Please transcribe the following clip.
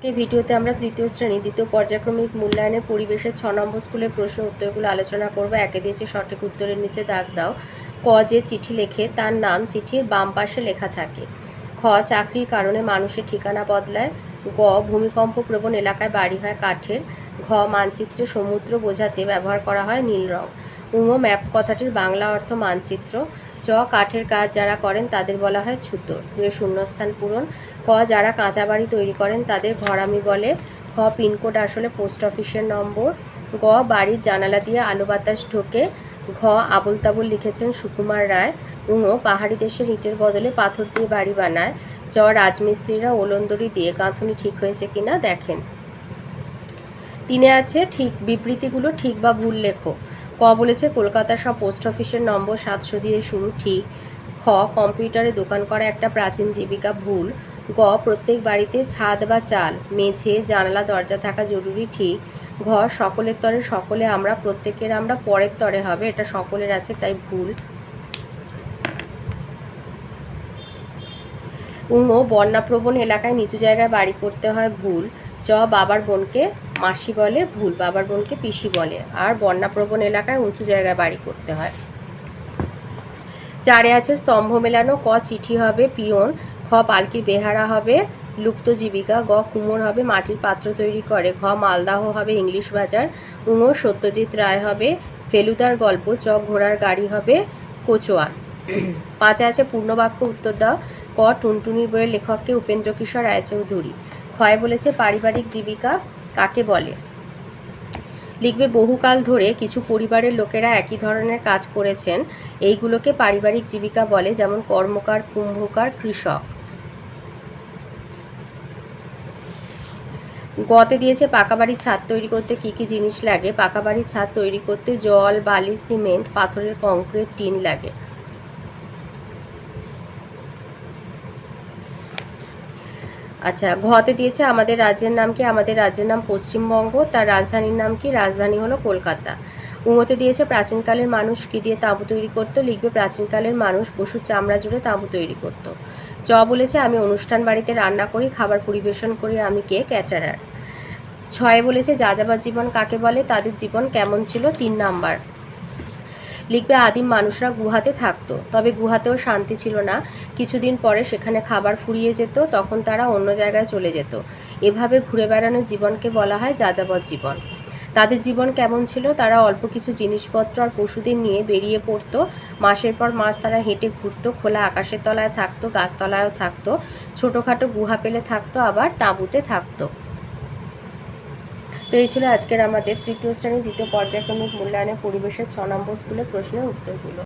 এই ভিডিওতে আমরা তৃতীয় শ্রেণী দ্বিতীয় পর্যায়ক্রমিক মূল্যায়নের পরিবেশের 6 নম্বর স্কুলের প্রশ্ন উত্তরগুলো আলোচনা করব। একে দিয়েছে সঠিক উত্তরের নিচে দাগ দাও। ক, যে চিঠি লেখে তার নাম চিঠির বাম পাশে লেখা থাকে। খ, চাকরির কারণে মানুষের ঠিকানা বদলায়। গ, ভূমিকম্প প্রবণ এলাকায় বাড়ি হয় কাঠের। ঘ, মানচিত্রে সমুদ্র বোঝাতে ব্যবহার করা হয় নীল রং। ঙ, ম্যাপ কথাটির বাংলা অর্থ মানচিত্র। চ, কাঠের কাজ যারা করেন তাদের বলা হয় ছুতোর। শূন্যস্থান পূরণ। ক, যারা কাঁচা বাড়ি তৈরি করেন তাদের ঘরামি বলে। খ, পিনকোড আসলে পোস্ট অফিসের নম্বর। গ, বাড়ির জানালা দিয়ে আলো বাতাস ঢোকে। ঘ, আবুল তাবুল লিখেছেন সুকুমার রায়। ঙ, পাহাড়ি দেশের ইটের বদলে পাথর দিয়ে বাড়ি বানায়। চ, রাজমিস্ত্রিরা ওলন্দরি দিয়ে গাঁথুনি ঠিক হয়েছে কিনা দেখেন। তিনে আছে ঠিক বিবৃতিগুলো ঠিক বা ভুল লেখো। ক বলেছে কলকাতার সব পোস্ট অফিসের নম্বর 700 দিয়ে শুরু, ঠিক। খ, কম্পিউটারে দোকান করা একটা প্রাচীন জীবিকা, ভুল। গ, প্রত্যেক বাড়িতে ছাদ বা চাল, মেঝে, জানালা, দরজা থাকা জরুরি, ঠিক। ঘ, সকলের তরে সকলে আমরা, প্রত্যেকের আমরা পরের তরে হবে, এটা সকলের আছে তাই ভুল। ঙ, বন্যাপ্রবণ এলাকায় নিচু জায়গায় বাড়ি করতে হয়, ভুল। চ, বাবার বোনকে মাসি বলে, ভুল, বাবার বোনকে পিসি বলে। আর বন্যাপ্রবণ এলাকায় উঁচু জায়গায় বাড়ি করতে হয়। চারে আছে স্তম্ভ মেলানো। ক, চিঠি হবে পিয়ন। খ, পালকির বেহারা হবে লুপ্ত জীবিকা। গ, কুমোর হবে মাটির পাত্র তৈরি করে। ঘ, মালদাহ হবে ইংলিশ বাজার। ঙ, সত্যজিৎ রায় হবে ফেলুদার গল্প। চ, ঘোড়ার গাড়ি হবে কোচোয়া। পাঁচে আছে পূর্ণবাক্য উত্তর দাও। ক, টুনটুনির বইয়ের লেখককে উপেন্দ্র কিশোর রায়চৌধুরী। ক্ষয় বলেছে পারিবারিক জীবিকা কাকে বলে। লিখবে বহুকাল ধরে কিছু পরিবারের লোকেরা একই ধরনের কাজ করেছেন, এইগুলোকে পারিবারিক জীবিকা বলে, যেমন কর্মকার, কুম্ভকার, কৃষক। গতে দিয়েছে পাকা বাড়ির ছাদ তৈরি করতে কি কি জিনিস লাগে। পাকা বাড়ির ছাদ তৈরি করতে জল, বালি, সিমেন্ট, পাথরের কংক্রিট, টিন লাগে। আচ্ছা, ঘতে দিয়েছে আমাদের রাজ্যের নাম কি। আমাদের রাজ্যের নাম পশ্চিমবঙ্গ। তার রাজধানীর নাম কি। রাজধানী হলো কলকাতা। ঙতে দিয়েছে প্রাচীনকালের মানুষ কি দিয়ে তাঁবু তৈরি করতো। লিখবে প্রাচীনকালের মানুষ পশুর চামড়া জুড়ে তাঁবু তৈরি করতো। চ বলেছে আমি অনুষ্ঠান বাড়িতে রান্না করি, খাবার পরিবেশন করি আমি কে, ক্যাটারার। ছয়ে বলেছে যাযাবর জীবন কাকে বলে, তাদের জীবন কেমন ছিল, 3 নাম্বার। লিখবে আদিম মানুষরা গুহাতে থাকতো, তবে গুহাতেও শান্তি ছিল না, কিছুদিন পরে সেখানে খাবার ফুরিয়ে যেত, তখন তারা অন্য জায়গায় চলে যেত। এভাবে ঘুরে বেড়ানোর জীবনকে বলা হয় যাযাবর জীবন। তাদের জীবন কেমন ছিল, তারা অল্প কিছু জিনিসপত্র আর পশুদের নিয়ে বেরিয়ে পড়তো, মাসের পর মাস তারা হেঁটে ঘুরতো, খোলা আকাশের তলায় থাকতো, গাছতলায়ও থাকতো, ছোটোখাটো গুহা পেলে থাকতো, আবার তাঁবুতে থাকতো। তো এই ছিল আজকের আমাদের তৃতীয় শ্রেণী দ্বিতীয় পর্যায়ক্রমিক মূল্যায়নের পরিবেশের 6 নম্বর স্কুলের প্রশ্নের উত্তরগুলো।